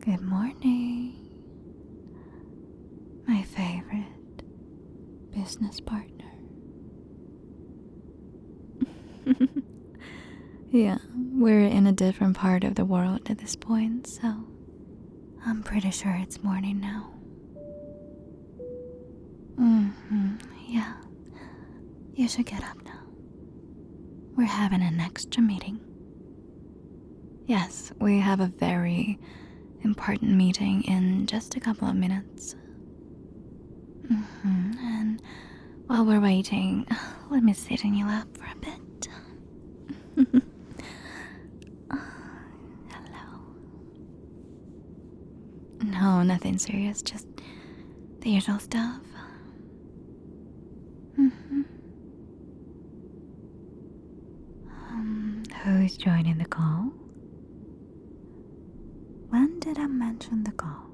Good morning, my favorite business partner. Yeah, we're in a different part of the world at this point, so I'm pretty sure it's morning now. Yeah, you should get up now. We're having an extra meeting. Yes, we have a very important meeting in just a couple of minutes. And while we're waiting, let me sit in your lap for a bit. Hello. No, nothing serious, just the usual stuff. Who's joining the call? When did I mention the call?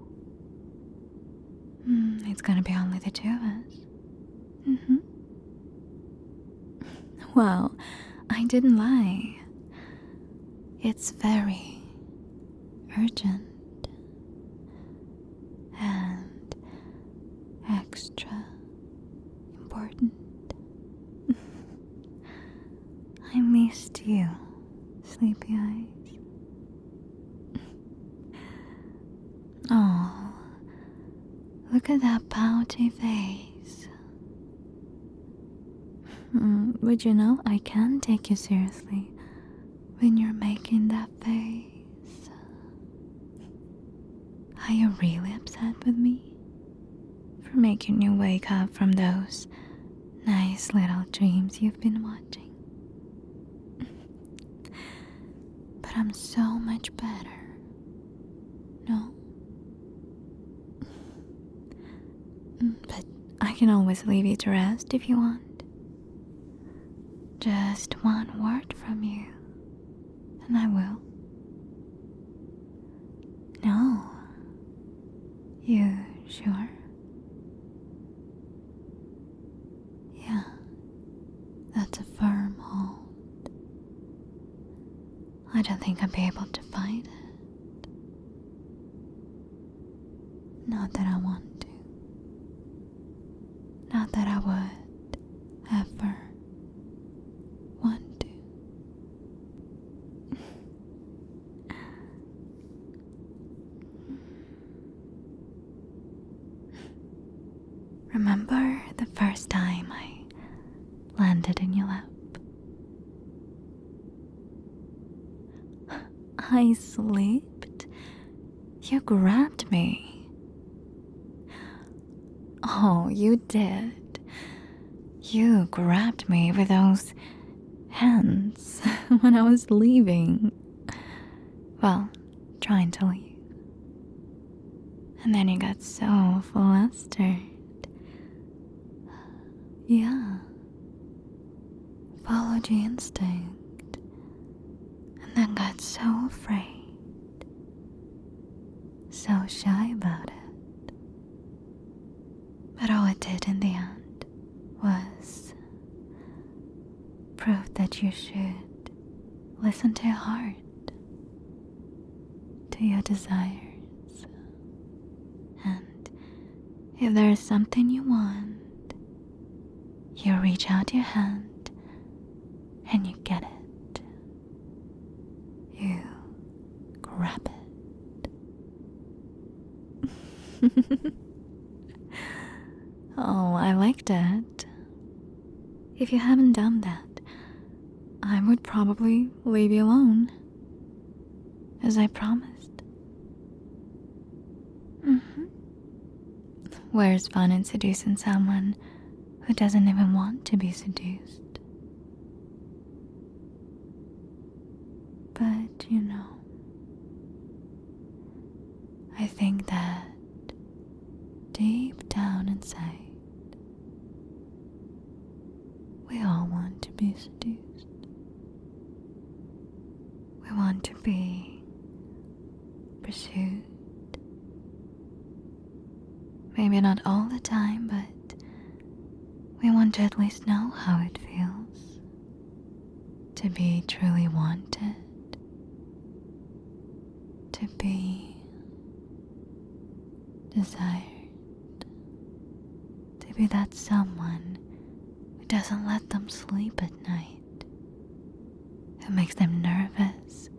It's gonna be only the two of us. Well, I didn't lie. It's very urgent and extra important. I missed you, sleepy eyes. Oh, look at that pouty face. Would you know I can take you seriously when you're making that face? Are you really upset with me for making you wake up from those nice little dreams you've been watching? But I'm so much better. No? But I can always leave you to rest if you want. Just one word from you, and I will. No. You sure? Yeah, that's a firm hold. I don't think I'll be able to fight it. Not that I want to. Not that I would ever want to. Remember the first time I landed in your lap? I slipped. You grabbed me. Oh, you did. You grabbed me with those hands when I was leaving. Well, trying to leave. And then you got so flustered. Yeah. Followed your instinct. And then got so afraid. So shy about it. But all it did in the end was prove that you should listen to your heart, to your desires. And if there is something you want, you reach out your hand and you get it. You grab it. Oh, I like that. If you haven't done that, I would probably leave you alone, as I promised. Where's fun in seducing someone who doesn't even want to be seduced? But, I think that deep down inside, we all want to be seduced. We want to be pursued. Maybe not all the time, but we want to at least know how it feels to be truly wanted, to be desired to be that someone who doesn't let them sleep at night, who makes them nervous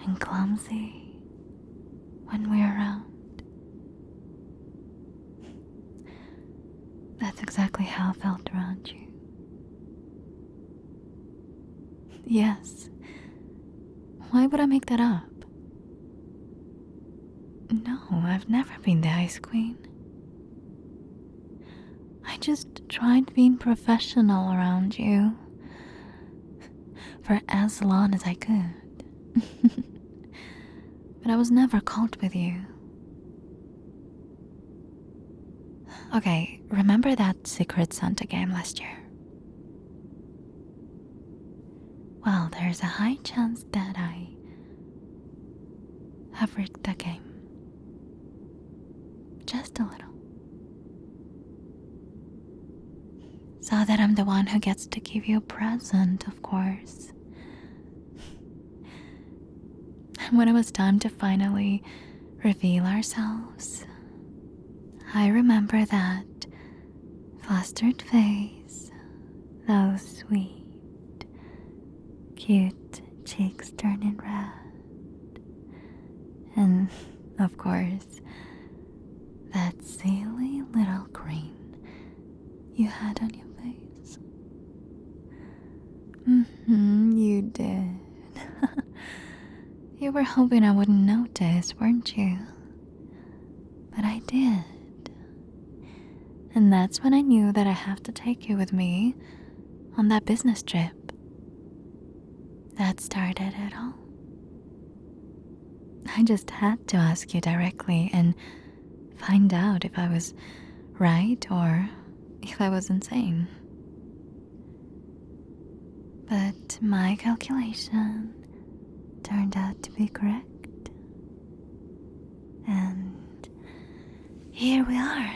and clumsy when we're around. That's exactly how I felt around you. Yes. Why would I make that up? No, I've never been the ice queen. I just tried being professional around you for as long as I could. But I was never caught with you. Okay, remember that Secret Santa game last year? Well, there's a high chance that I have rigged the game. Just a little. So that I'm the one who gets to give you a present, of course. And when it was time to finally reveal ourselves, I remember that flustered face, those sweet, cute cheeks turning red, and of course, that silly little grin you had on your face. You did. You were hoping I wouldn't notice, weren't you? But I did. And that's when I knew that I have to take you with me on that business trip. That started it all. I just had to ask you directly and find out if I was right or if I was insane. But my calculation turned out to be correct. And here we are.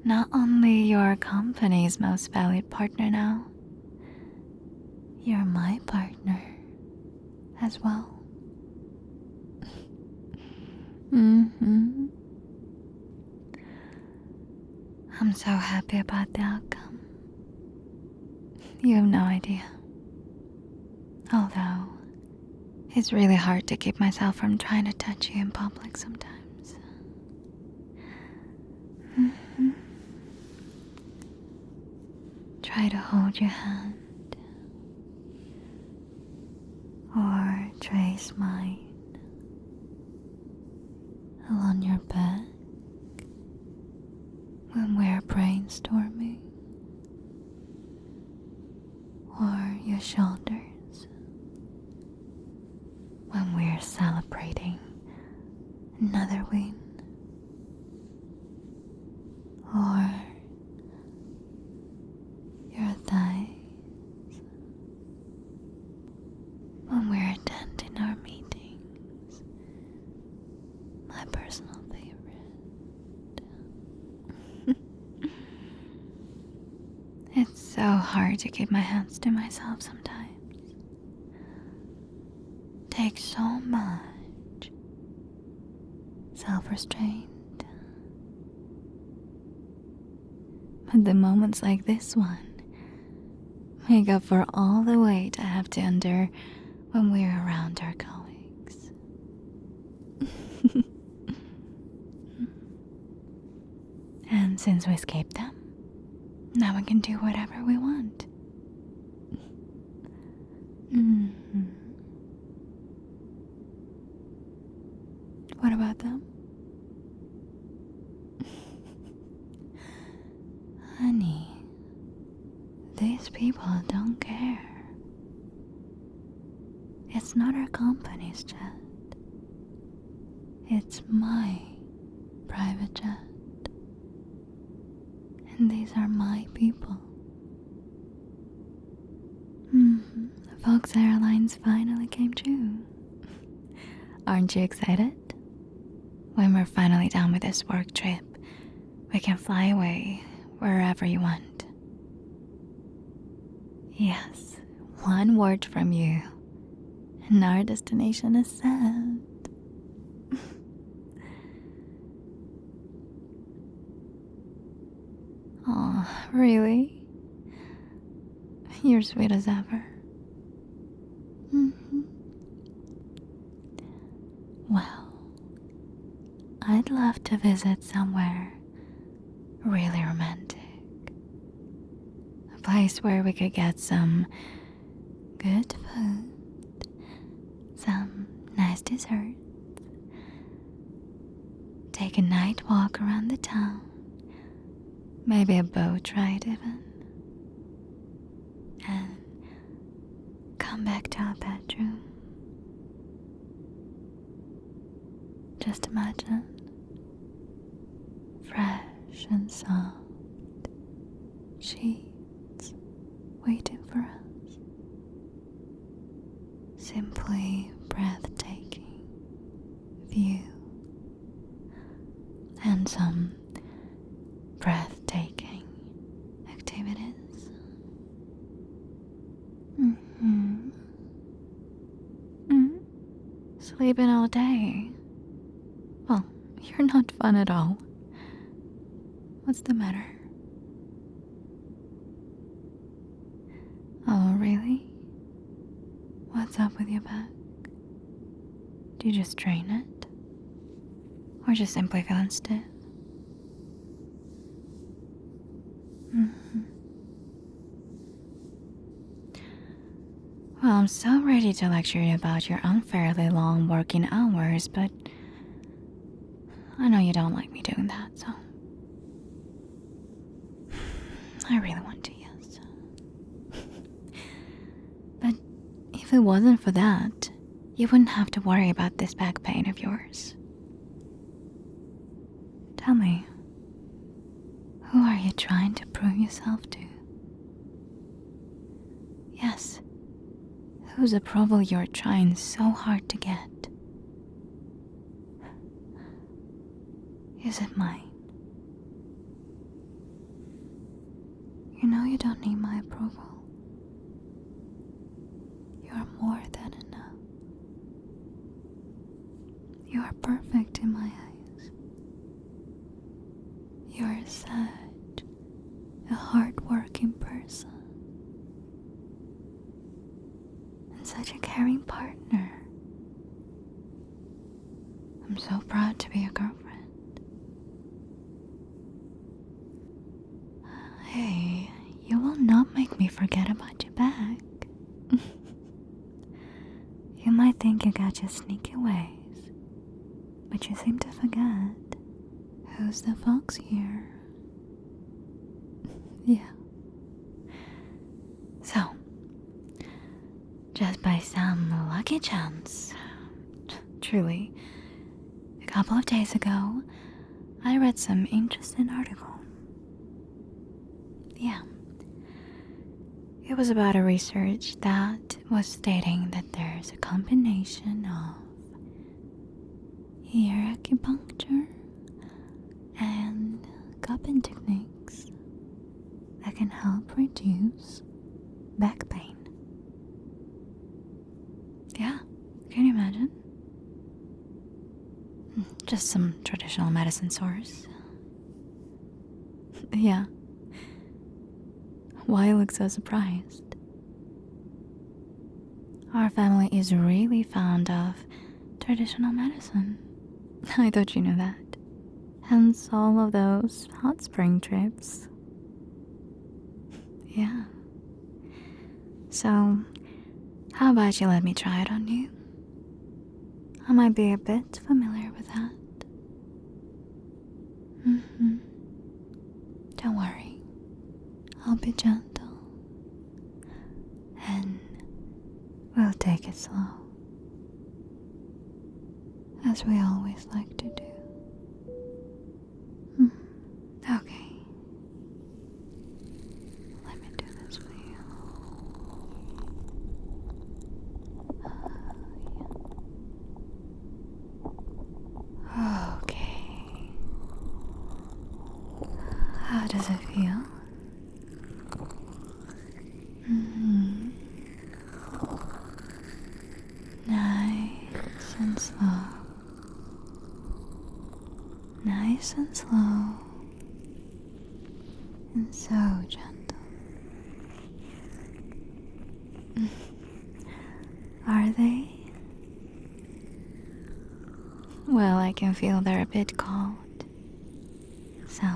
Not only your company's most valued partner now, you're my partner as well. I'm so happy about the outcome. You have no idea. Although, it's really hard to keep myself from trying to touch you in public sometimes. Try to hold your hand or trace mine along your back when we're brainstorming, or your shoulders when we're celebrating another win, or your thighs when we're attending our meetings, my personal favorite. It's so hard to keep my hands to myself sometimes. Takes so much self-restraint. But the moments like this one make up for all the weight I have to endure when we're around our colleagues. And since we escaped them, now we can do whatever we want. What about them? Honey, these people don't care. It's not our company's jet. It's my private jet. And these are my people. Fox Airlines finally came true. Aren't you excited? When we're finally done with this work trip, we can fly away wherever you want. Yes, one word from you, and our destination is set. Oh, really? You're sweet as ever. Mhm. Well, I'd love to visit somewhere really romantic. A place where we could get some good food, some nice desserts, take a night walk around the town, maybe a boat ride even, and come back to our bedroom. Just imagine, fresh and soft sheets waiting for us. Simply breathtaking view and some breathtaking activities. Mm-hmm. Mm. Sleeping all day. Well, you're not fun at all. What's the matter? Oh, really? What's up with your back? Do you just strain it? Or just simply feeling stiff? Mm-hmm. Well, I'm so ready to lecture you about your unfairly long working hours, but I know you don't like me doing that, so I really want to, yes. But if it wasn't for that, you wouldn't have to worry about this back pain of yours. Tell me, who are you trying to prove yourself to? Yes, whose approval you're trying so hard to get? Is it mine? You know you don't need my approval. You are more than enough. You are perfect in my eyes. You are such a hard-working person. And such a caring partner. I'm so proud to be your girlfriend. Hey, you will not make me forget about your back. You might think you got your sneaky ways, but you seem to forget who's the fox here. Yeah. So, just by some lucky chance, truly, a couple of days ago, I read some interesting article. Yeah. It was about a research that was stating that there's a combination of ear acupuncture and cupping techniques that can help reduce back pain. Yeah, can you imagine? Just some traditional medicine source. Yeah. Why you look so surprised? Our family is really fond of traditional medicine. I thought you knew that. Hence all of those hot spring trips. Yeah. So, how about you let me try it on you? I might be a bit familiar with that. Mm-hmm. Don't worry. I'll be gentle. And we'll take it slow. As we always like to do. Okay. Let me do this for you. Okay. How does it feel? Nice and slow. Nice and slow. And So gentle. Are they? Well, I can feel they're a bit cold. So,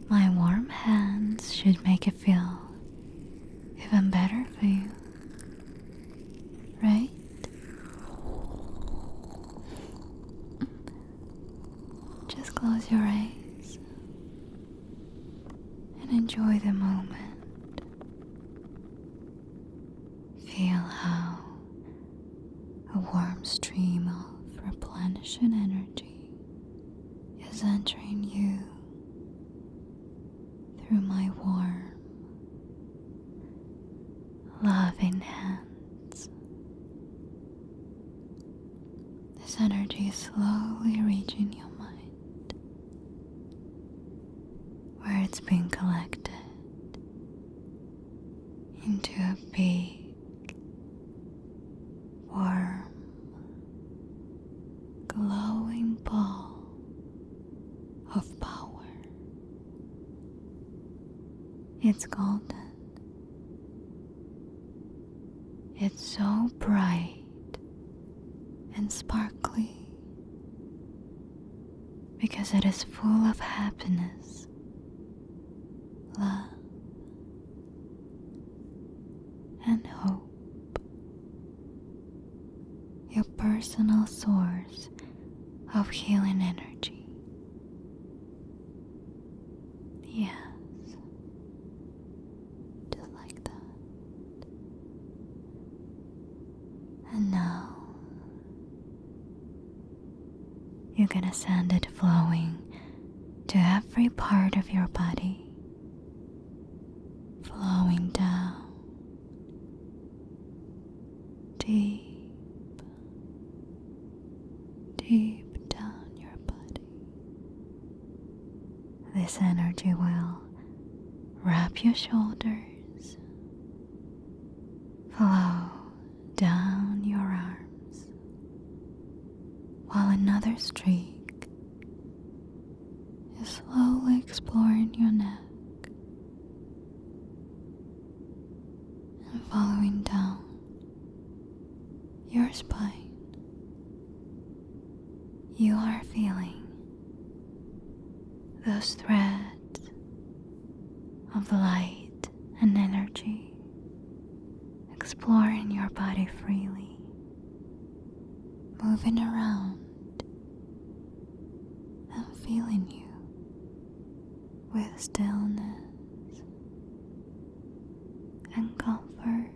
my warm hands should make it feel even better for you. Right? Just close your eyes and enjoy the moment. Feel how a warm stream of replenishing energy is entering you through my warm, loving hands. This energy is slowly reaching your mind, where it's being collected into a big, warm, glowing ball of power. It's golden. It's so bright and sparkly because it is full of happiness, love, and hope. Your personal source of healing energy. Yes, just like that. And now you're gonna send it flowing to every part of your body, flowing down, deep, deep down your body. This energy will wrap your shoulders, flow down your arms, while another streak is slowly exploring your neck and following down your spine. You are feeling those threads of light and energy exploring your body freely, moving around and filling you with stillness and comfort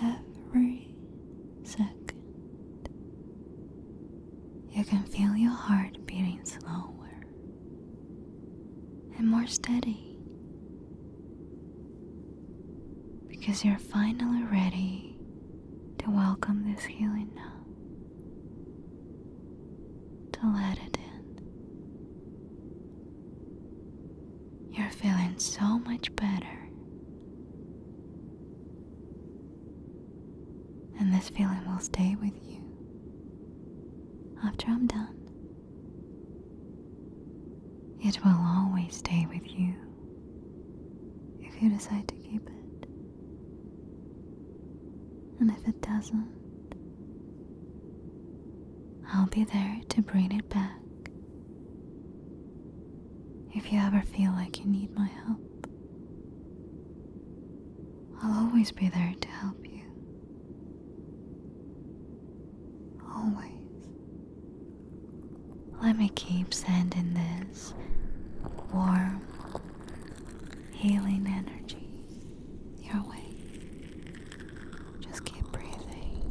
every second. You can feel your heart beating slower and more steady because you're finally ready to welcome this healing now, to let it in. You're feeling so much better, and this feeling will stay with you after I'm done. It will always stay with you if you decide to keep it. And if it doesn't, I'll be there to bring it back. If you ever feel like you need my help, I'll always be there to help you. Always. Let me keep sending this warm, healing energy your way. Just keep breathing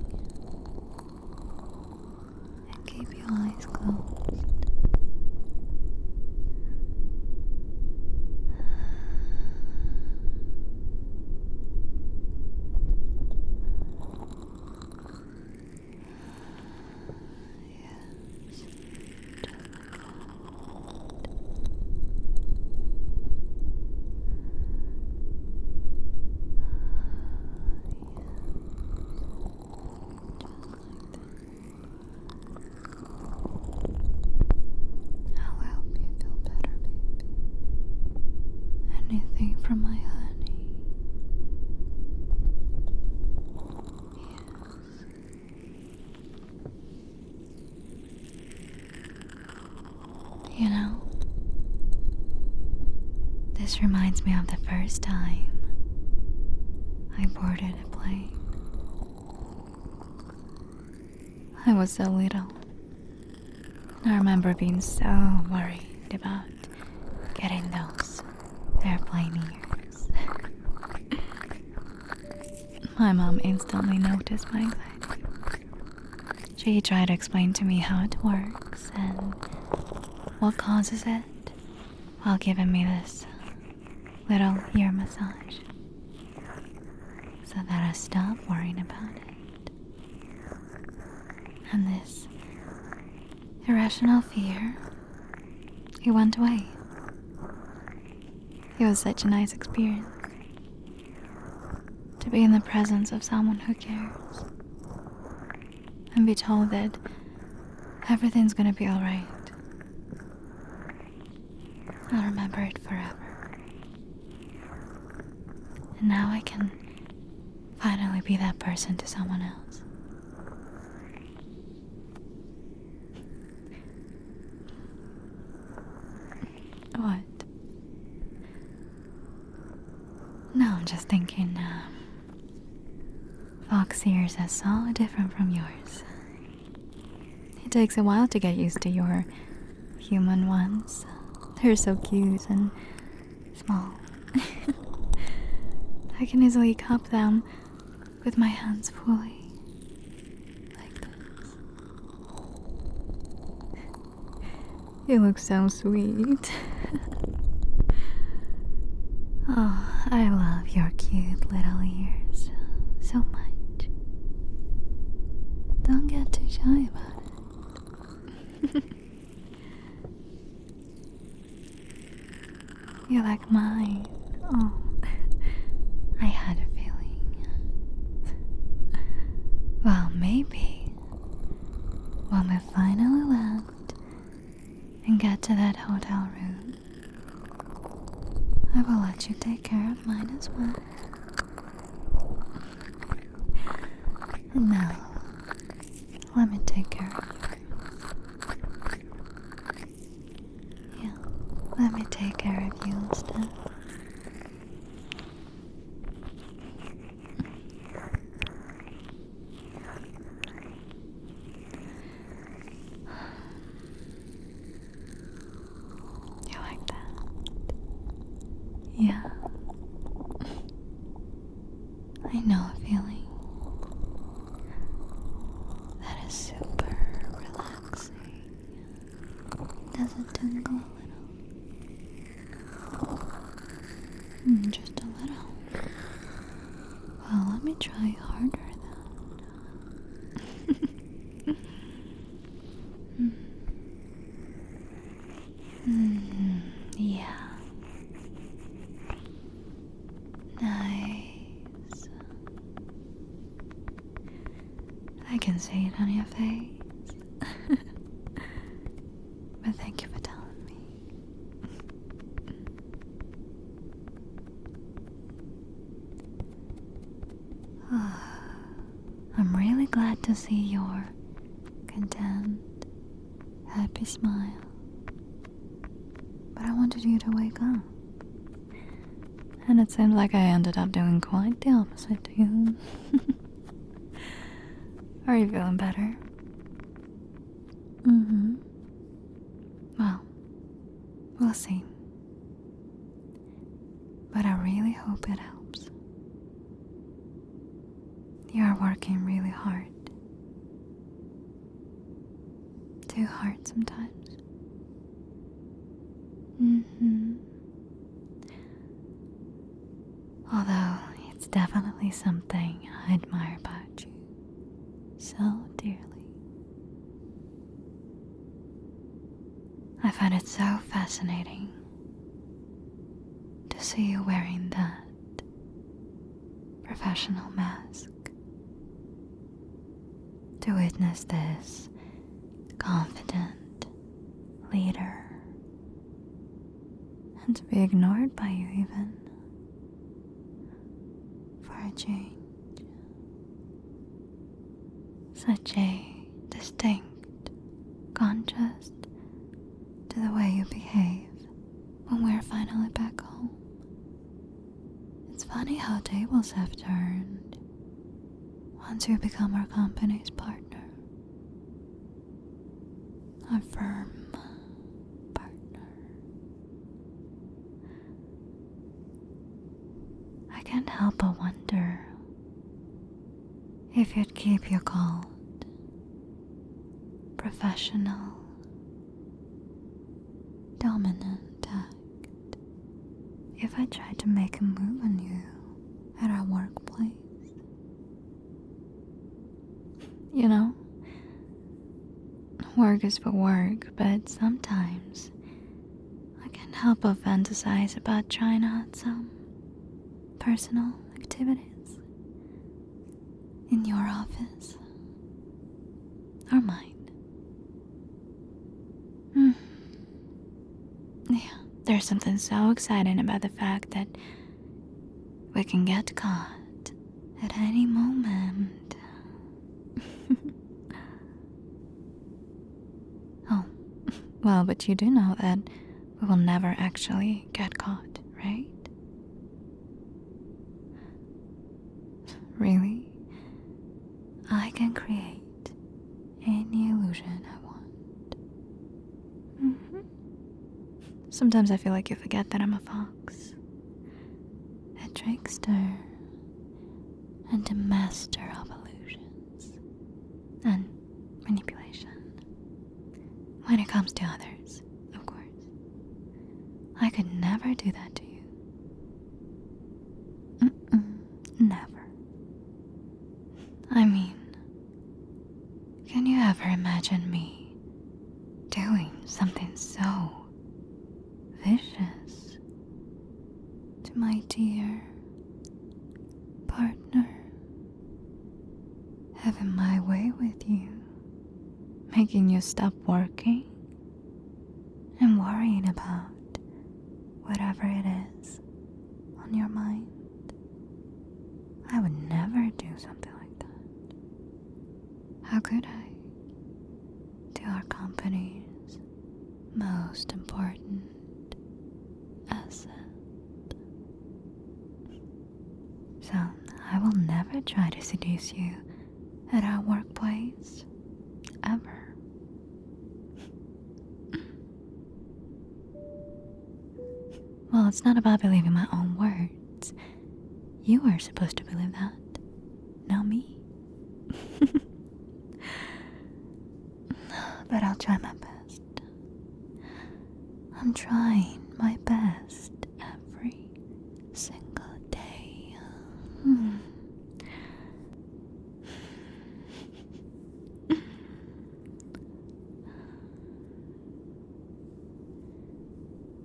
and keep your eyes closed. Which reminds me of the first time I boarded a plane. I was so little. I remember being so worried about getting those airplane ears. My mom instantly noticed my anxiety. She tried to explain to me how it works and what causes it while giving me this little ear massage so that I stop worrying about it. And this irrational fear, it went away. It was such a nice experience to be in the presence of someone who cares and be told that everything's gonna be alright. I'll remember it forever. And now I can finally be that person to someone else. What? No, I'm just thinking, fox ears are so different from yours. It takes a while to get used to your human ones. They're so cute and small. I can easily cup them with my hands fully. Like this. You look so sweet. Oh, I love your cute little ears so much. Don't get too shy about it. You like mine. Oh, I had a feeling. Well, maybe when we finally land and get to that hotel room, I will let you take care of mine as well. And now, let me take care of yours. Yeah, let me take care of you instead. You like that? Yeah. I know a feeling that is super relaxing. Does it tingle a little? Just a little. Well, let me try harder then. Yeah. Nice. I can see it on your face. But thank you for telling me. I'm really glad to see your content, happy smile. But I wanted you to wake up. And it seems like I ended up doing quite the opposite to you. Are you feeling better? Well, we'll see. But I really hope it helps. You are working really hard. Too hard sometimes. Although it's definitely something I admire about you so dearly. I find it so fascinating to see you wearing that professional mask. To witness this confident leader. And to be ignored by you even. For a change. Such a distinct contrast to the way you behave when we're finally back home. Funny how tables have turned once you become our company's partner. A firm partner. I can't help but wonder if you'd keep your cold, professional, dominant act if I tried to make a move on you at our workplace. You know, work is for work, but sometimes I can't help but fantasize about trying out some personal activities in your office or mine. Yeah, there's something so exciting about the fact that we can get caught at any moment. Oh, well, but you do know that we will never actually get caught, right? Really? I can create any illusion I want. Sometimes I feel like you forget that I'm a fox, a trickster, and a master of illusions and manipulation. When it comes to others, of course. I could never do that to you. Never. I mean, can you ever imagine me doing something so vicious to my dear partner? Having my way with you, making you stop working and worrying about whatever it is on your mind. I would never do something like that. How could I? To our company's most important asset. So I will never try to seduce you at our workplace, ever. Well, it's not about believing my own words. You are supposed to believe that, not me. But I'll try my best. I'm trying my best every single day.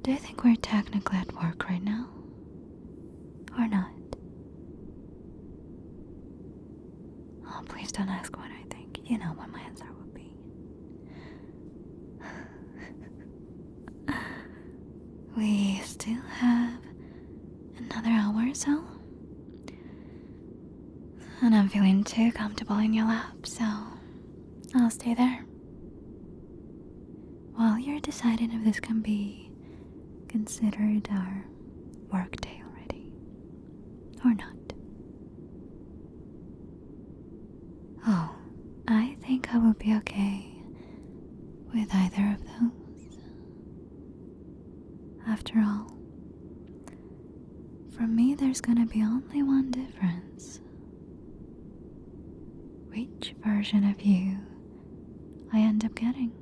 Do you think we're technically at work right now? Or not? Oh, please don't ask what I think. You know what my answer would be. We still have another hour or so. And I'm feeling too comfortable in your lap, so I'll stay there. While you're deciding if this can be considered our work day already, or not. Oh, I think I will be okay with either of those. After all, for me there's gonna be only one difference. Which version of you I end up getting.